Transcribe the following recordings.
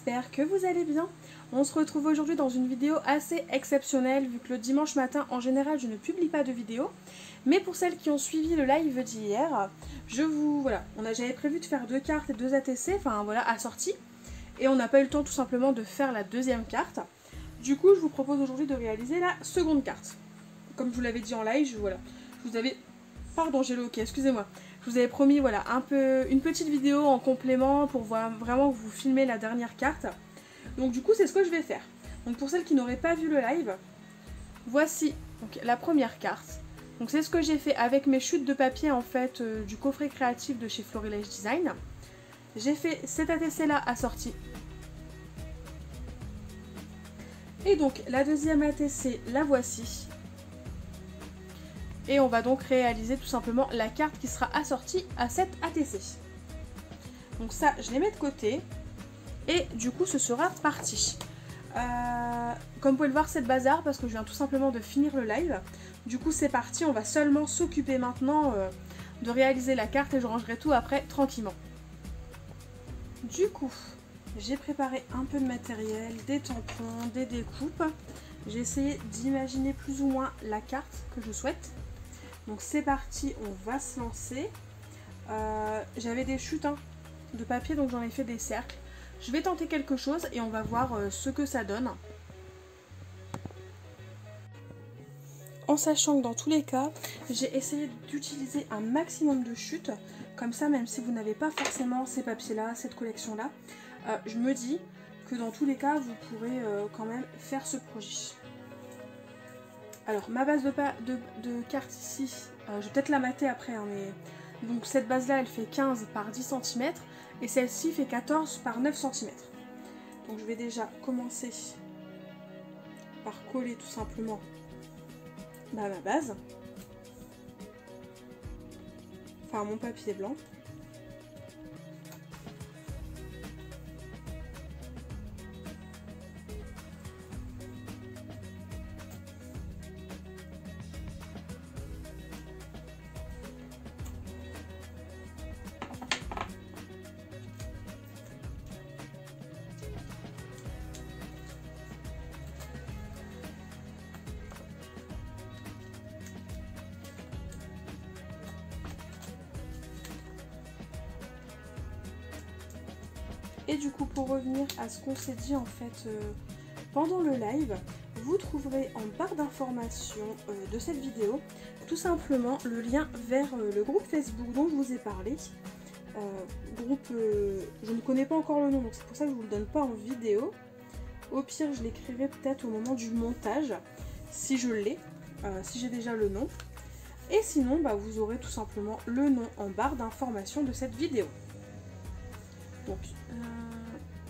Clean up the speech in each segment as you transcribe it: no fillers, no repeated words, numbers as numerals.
j'espère que vous allez bien. On se retrouve aujourd'hui dans une vidéo assez exceptionnelle vu que le dimanche matin en général je ne publie pas de vidéo. Mais pour celles qui ont suivi le live d'hier, j'avais prévu de faire 2 cartes et 2 ATC, assorties. Et on n'a pas eu le temps tout simplement de faire la deuxième carte. Du coup je vous propose aujourd'hui de réaliser la seconde carte. Comme je vous l'avais dit en live, je vous avais... Pardon, j'ai le hockey, excusez-moi. Je vous avais promis une petite vidéo en complément pour vraiment vous filmer la dernière carte. Donc du coup c'est ce que je vais faire. Donc pour celles qui n'auraient pas vu le live, voici donc la première carte. Donc c'est ce que j'ai fait avec mes chutes de papier en fait du coffret créatif de chez Florilège Design. J'ai fait cette ATC là assortie. Et donc la deuxième ATC, la voici. Et on va donc réaliser tout simplement la carte qui sera assortie à cette ATC. Donc ça, je les mets de côté. Et du coup, ce sera parti. Comme vous pouvez le voir, c'est le bazar parce que je viens tout simplement de finir le live. Du coup, c'est parti. On va seulement s'occuper maintenant de réaliser la carte et je rangerai tout après tranquillement. Du coup, j'ai préparé un peu de matériel, des tampons, des découpes. J'ai essayé d'imaginer plus ou moins la carte que je souhaite. Donc c'est parti, on va se lancer. J'avais des chutes de papier, donc j'en ai fait des cercles. Je vais tenter quelque chose et on va voir ce que ça donne. En sachant que dans tous les cas, j'ai essayé d'utiliser un maximum de chutes. Comme ça, même si vous n'avez pas forcément ces papiers-là, cette collection-là, je me dis que dans tous les cas, vous pourrez quand même faire ce projet. Alors ma base de carte ici, je vais peut-être la mater après, mais donc cette base là elle fait 15 par 10 cm et celle-ci fait 14 par 9 cm. Donc je vais déjà commencer par coller tout simplement ma base, enfin mon papier blanc. Et du coup, pour revenir à ce qu'on s'est dit en fait pendant le live, vous trouverez en barre d'informations de cette vidéo tout simplement le lien vers le groupe Facebook dont je vous ai parlé. Je ne connais pas encore le nom, donc c'est pour ça que je ne vous le donne pas en vidéo. Au pire, je l'écrirai peut-être au moment du montage, si je l'ai, si j'ai déjà le nom. Et sinon, vous aurez tout simplement le nom en barre d'informations de cette vidéo. Donc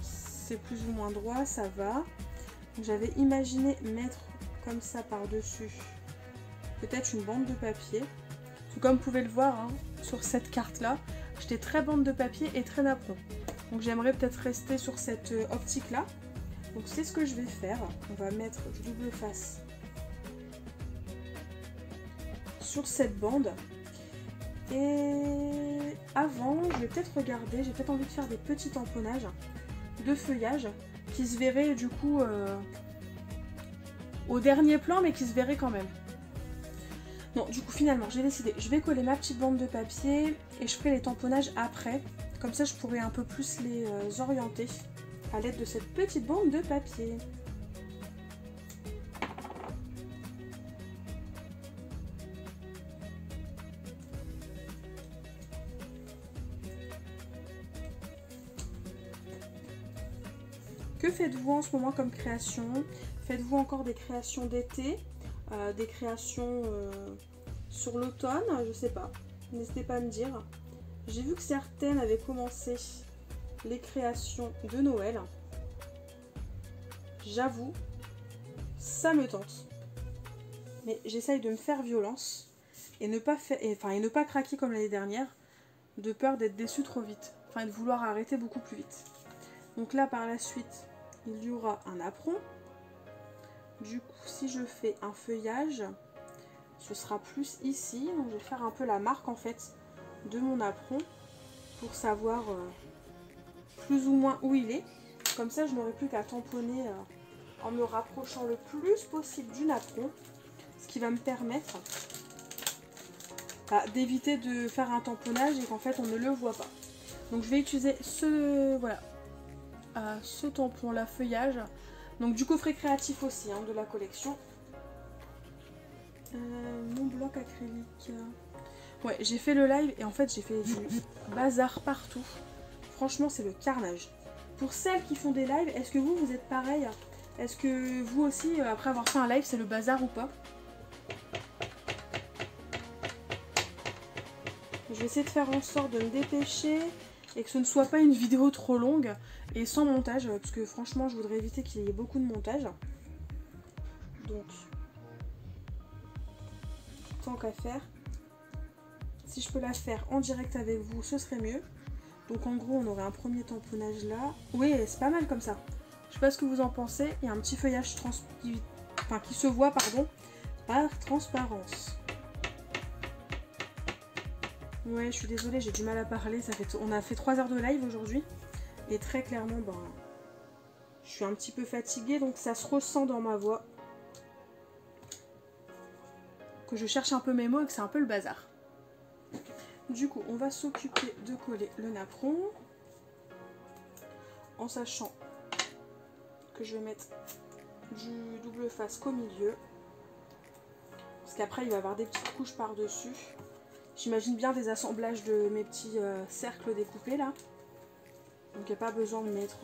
c'est plus ou moins droit, ça va. J'avais imaginé mettre comme ça par-dessus peut-être une bande de papier. Comme vous pouvez le voir sur cette carte là, j'étais très bande de papier et très napperon. Donc j'aimerais peut-être rester sur cette optique là. Donc c'est ce que je vais faire. On va mettre du double face sur cette bande. Et avant, je vais peut-être regarder, j'ai peut-être envie de faire des petits tamponnages de feuillage qui se verraient du coup au dernier plan, mais qui se verraient quand même. Non, du coup finalement j'ai décidé, je vais coller ma petite bande de papier et je ferai les tamponnages après. Comme ça je pourrai un peu plus les orienter à l'aide de cette petite bande de papier. Que faites-vous en ce moment comme création? Faites-vous encore des créations d'été, des créations sur l'automne? Je sais pas. N'hésitez pas à me dire. J'ai vu que certaines avaient commencé les créations de Noël. J'avoue, ça me tente. Mais j'essaye de me faire violence et ne pas craquer comme l'année dernière, de peur d'être déçue trop vite. Enfin, de vouloir arrêter beaucoup plus vite. Donc là, par la suite, il y aura un apron. Du coup, si je fais un feuillage, ce sera plus ici. Donc, je vais faire un peu la marque en fait de mon apron pour savoir plus ou moins où il est. Comme ça, je n'aurai plus qu'à tamponner en me rapprochant le plus possible du napperon. Ce qui va me permettre d'éviter de faire un tamponnage et qu'en fait on ne le voit pas. Donc je vais utiliser ce, voilà, ce tampon là, feuillage. Donc du coffret créatif aussi, hein, de la collection. Mon bloc acrylique. Ouais, j'ai fait le live et en fait j'ai fait du bazar partout. Franchement, c'est le carnage. Pour celles qui font des lives, est-ce que vous êtes pareil? Est-ce que vous aussi, après avoir fait un live, c'est le bazar ou pas? Je vais essayer de faire en sorte de me dépêcher et que ce ne soit pas une vidéo trop longue et sans montage, parce que franchement, je voudrais éviter qu'il y ait beaucoup de montage. Donc, tant qu'à faire, si je peux la faire en direct avec vous, ce serait mieux. Donc en gros, on aurait un premier tamponnage là. Oui, c'est pas mal comme ça. Je sais pas ce que vous en pensez. Il y a un petit feuillage qui se voit, pardon, par transparence. Ouais, je suis désolée, j'ai du mal à parler. On a fait 3 heures de live aujourd'hui. Et très clairement, ben, je suis un petit peu fatiguée, donc ça se ressent dans ma voix. Que je cherche un peu mes mots et que c'est un peu le bazar. Du coup, on va s'occuper de coller le napperon. En sachant que je vais mettre du double face qu'au milieu. Parce qu'après, il va y avoir des petites couches par-dessus. J'imagine bien des assemblages de mes petits cercles découpés là. Donc il n'y a pas besoin de mettre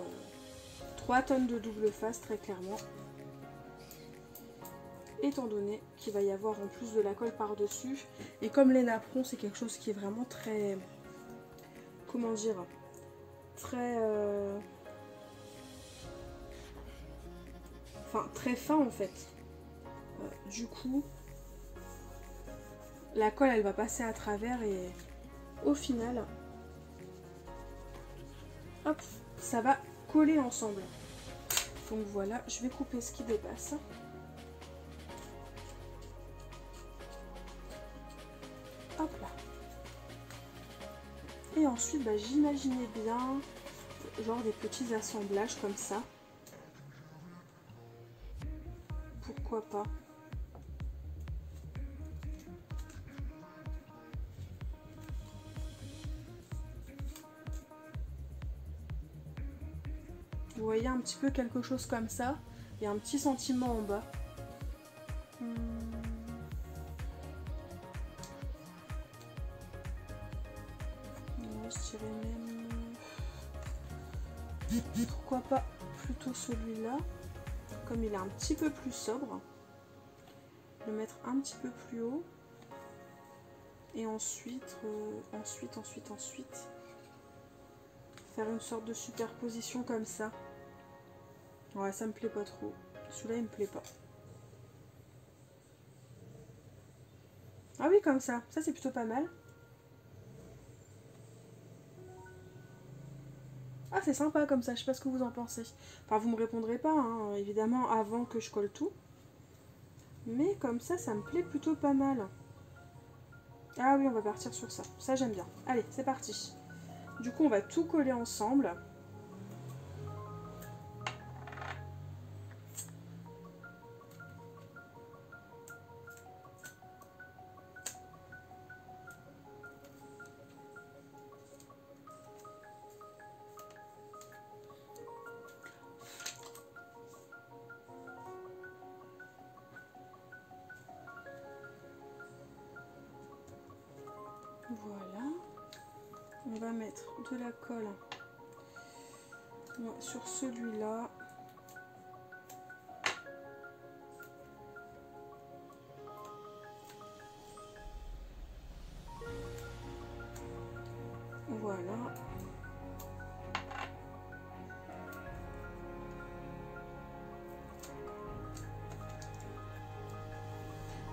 3 tonnes de double face très clairement. Étant donné qu'il va y avoir en plus de la colle par-dessus. Et comme les napperons, c'est quelque chose qui est vraiment très... Comment dire? Très... Enfin, très fin en fait. Du coup, la colle, elle va passer à travers et au final, hop, ça va coller ensemble. Donc voilà, je vais couper ce qui dépasse. Hop là. Et ensuite, bah, j'imaginais bien genre des petits assemblages comme ça. Pourquoi pas? Vous voyez un petit peu quelque chose comme ça. Il y a un petit sentiment en bas. Ouais, je dirais même... Pourquoi pas plutôt celui-là. Comme il est un petit peu plus sobre. Le mettre un petit peu plus haut. Et ensuite, ensuite, faire une sorte de superposition comme ça. Ouais, ça me plaît pas trop. Celui-là, il me plaît pas. Ah oui, comme ça. Ça, c'est plutôt pas mal. Ah, c'est sympa comme ça. Je sais pas ce que vous en pensez. Enfin, vous me répondrez pas, hein, évidemment, avant que je colle tout. Mais comme ça me plaît plutôt pas mal. Ah oui, on va partir sur ça. Ça, j'aime bien. Allez, c'est parti. Du coup, on va tout coller ensemble. Voilà. On va mettre de la colle sur celui-là. Voilà.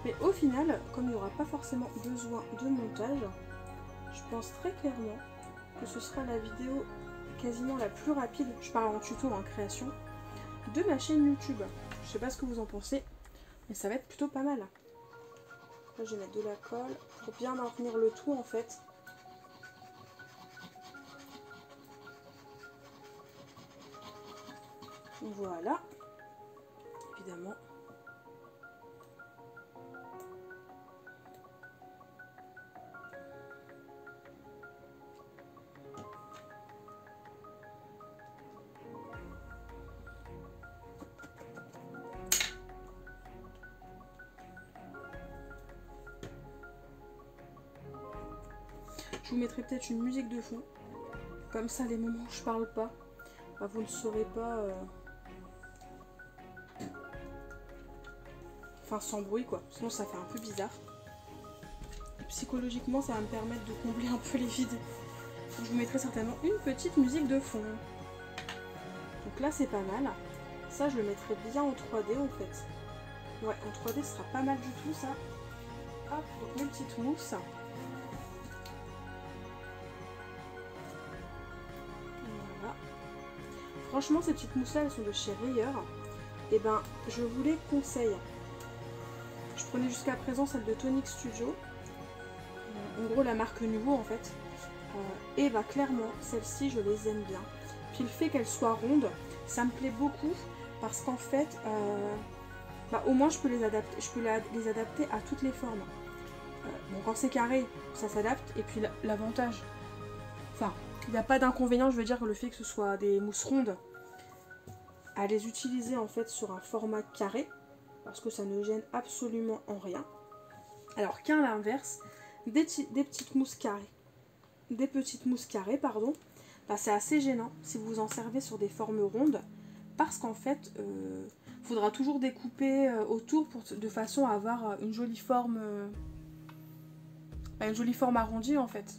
Mais au final, comme il n'y aura pas forcément besoin de montage, je pense très clairement que ce sera la vidéo quasiment la plus rapide, je parle en tuto en création, de ma chaîne YouTube. Je sais pas ce que vous en pensez, mais ça va être plutôt pas mal. Là, je vais mettre de la colle pour bien maintenir le tout en fait. Voilà, évidemment. Je vous mettrai peut-être une musique de fond. Comme ça, les moments où je parle pas, bah, vous ne saurez pas... Enfin, sans bruit, quoi. Sinon, ça fait un peu bizarre. Et psychologiquement, ça va me permettre de combler un peu les vides. Je vous mettrai certainement une petite musique de fond. Donc là, c'est pas mal. Ça, je le mettrai bien en 3D, en fait. Ouais, en 3D, ce sera pas mal du tout, ça. Hop, donc mes petites mousses. Voilà. Franchement, ces petites mousses-là, elles sont de chez Rayer. Et ben, je vous les conseille. Je prenais jusqu'à présent celle de Tonic Studio. En gros, la marque Nuvo, en fait. Et bah, clairement, celles-ci, je les aime bien. Puis le fait qu'elles soient rondes, ça me plaît beaucoup. Parce qu'en fait, bah, au moins, je peux les adapter. Je peux les adapter à toutes les formes. Bon, quand c'est carré, ça s'adapte. Et puis l'avantage, enfin, il n'y a pas d'inconvénient, je veux dire, que le fait que ce soit des mousses rondes, à les utiliser en fait sur un format carré, parce que ça ne gêne absolument en rien. Alors qu'à l'inverse, des petites mousses carrées, bah, c'est assez gênant si vous vous en servez sur des formes rondes, parce qu'en fait, il faudra toujours découper autour de façon à avoir une jolie forme arrondie en fait.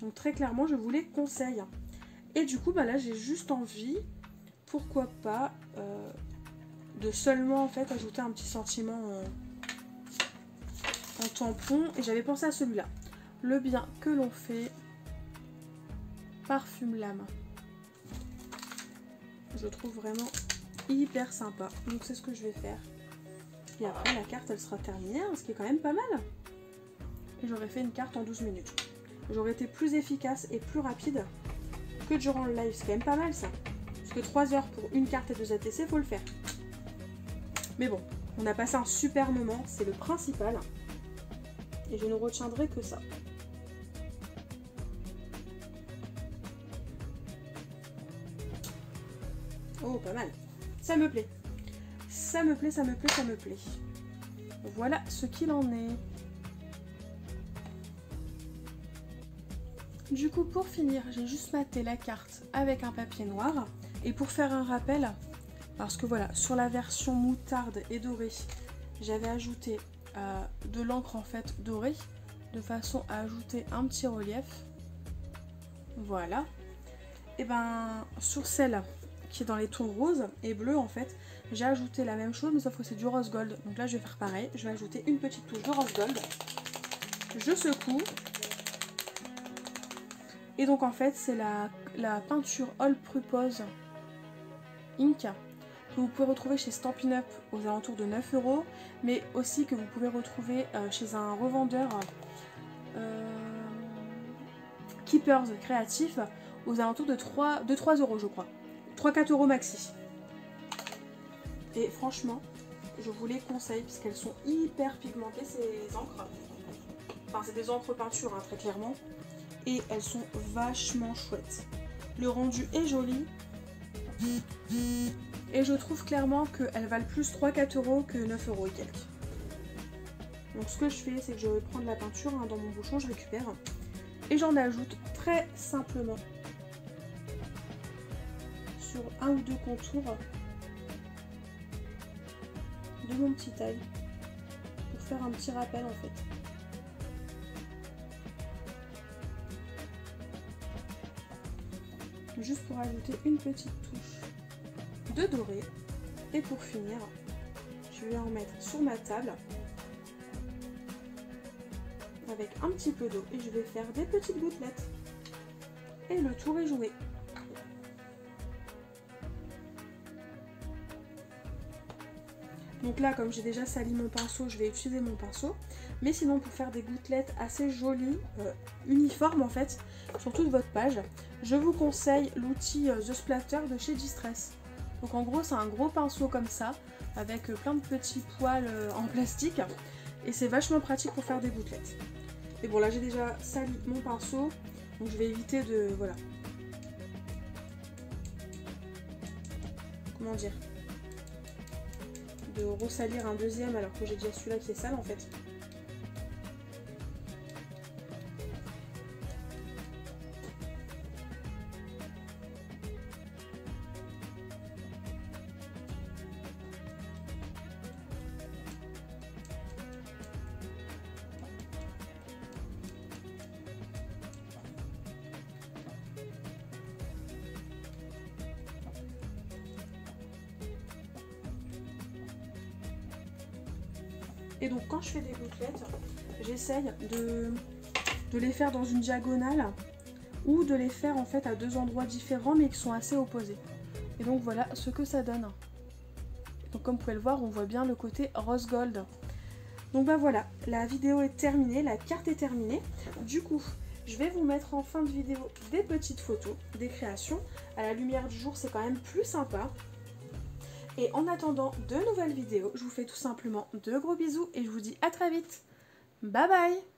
Donc très clairement, je vous les conseille. Et du coup, bah là, j'ai juste envie, pourquoi pas, de seulement en fait ajouter un petit sentiment en tampon. Et j'avais pensé à celui-là. Le bien que l'on fait, parfume l'âme. Je trouve vraiment hyper sympa. Donc c'est ce que je vais faire. Et après, la carte, elle sera terminée, hein, ce qui est quand même pas mal. Et j'aurais fait une carte en 12 minutes. J'aurais été plus efficace et plus rapide que durant le live. C'est quand même pas mal ça. Parce que 3 heures pour une carte et 2 ATC, faut le faire. Mais bon, on a passé un super moment, c'est le principal. Et je ne retiendrai que ça. Oh, pas mal. Ça me plaît. Ça me plaît, ça me plaît, ça me plaît. Voilà ce qu'il en est. Du coup, pour finir, j'ai juste maté la carte avec un papier noir. Et pour faire un rappel, parce que voilà, sur la version moutarde et dorée, j'avais ajouté de l'encre en fait dorée, de façon à ajouter un petit relief. Voilà. Et ben, sur celle qui est dans les tons roses et bleus en fait, j'ai ajouté la même chose, mais sauf que c'est du rose gold. Donc là, je vais faire pareil. Je vais ajouter une petite touche de rose gold. Je secoue. Et donc en fait, c'est la peinture All Purpose Ink que vous pouvez retrouver chez Stampin' Up aux alentours de 9 €, mais aussi que vous pouvez retrouver chez un revendeur Keepers créatif aux alentours de 3 € je crois. 3-4 € maxi. Et franchement, je vous les conseille parce qu'elles sont hyper pigmentées ces encres. Enfin, c'est des encres peinture, hein, très clairement. Et elles sont vachement chouettes. Le rendu est joli. Et je trouve clairement qu'elles valent plus 3-4 € que 9 € et quelques. Donc ce que je fais, c'est que je vais prendre la peinture hein, dans mon bouchon, je récupère. Et j'en ajoute très simplement sur un ou deux contours de mon petit œil. Pour faire un petit rappel en fait. Juste pour ajouter une petite touche de doré. Et pour finir, je vais en mettre sur ma table avec un petit peu d'eau et je vais faire des petites gouttelettes. Et le tour est joué. Donc là, comme j'ai déjà sali mon pinceau, je vais utiliser mon pinceau. Mais sinon, pour faire des gouttelettes assez jolies, uniformes en fait, sur toute votre page, je vous conseille l'outil The Splatter de chez Distress. Donc en gros c'est un gros pinceau comme ça, avec plein de petits poils en plastique. Et c'est vachement pratique pour faire des gouttelettes. Et bon là j'ai déjà sali mon pinceau, donc je vais éviter de... voilà. Comment dire, de ressalir un deuxième alors que j'ai déjà celui-là qui est sale en fait. Et donc quand je fais des gouttelettes, j'essaye de les faire dans une diagonale ou de les faire en fait à deux endroits différents mais qui sont assez opposés. Et donc voilà ce que ça donne. Donc comme vous pouvez le voir, on voit bien le côté rose gold. Donc bah voilà, la vidéo est terminée, la carte est terminée. Du coup, je vais vous mettre en fin de vidéo des petites photos, des créations. À la lumière du jour, c'est quand même plus sympa. Et en attendant de nouvelles vidéos, je vous fais tout simplement de gros bisous et je vous dis à très vite. Bye bye!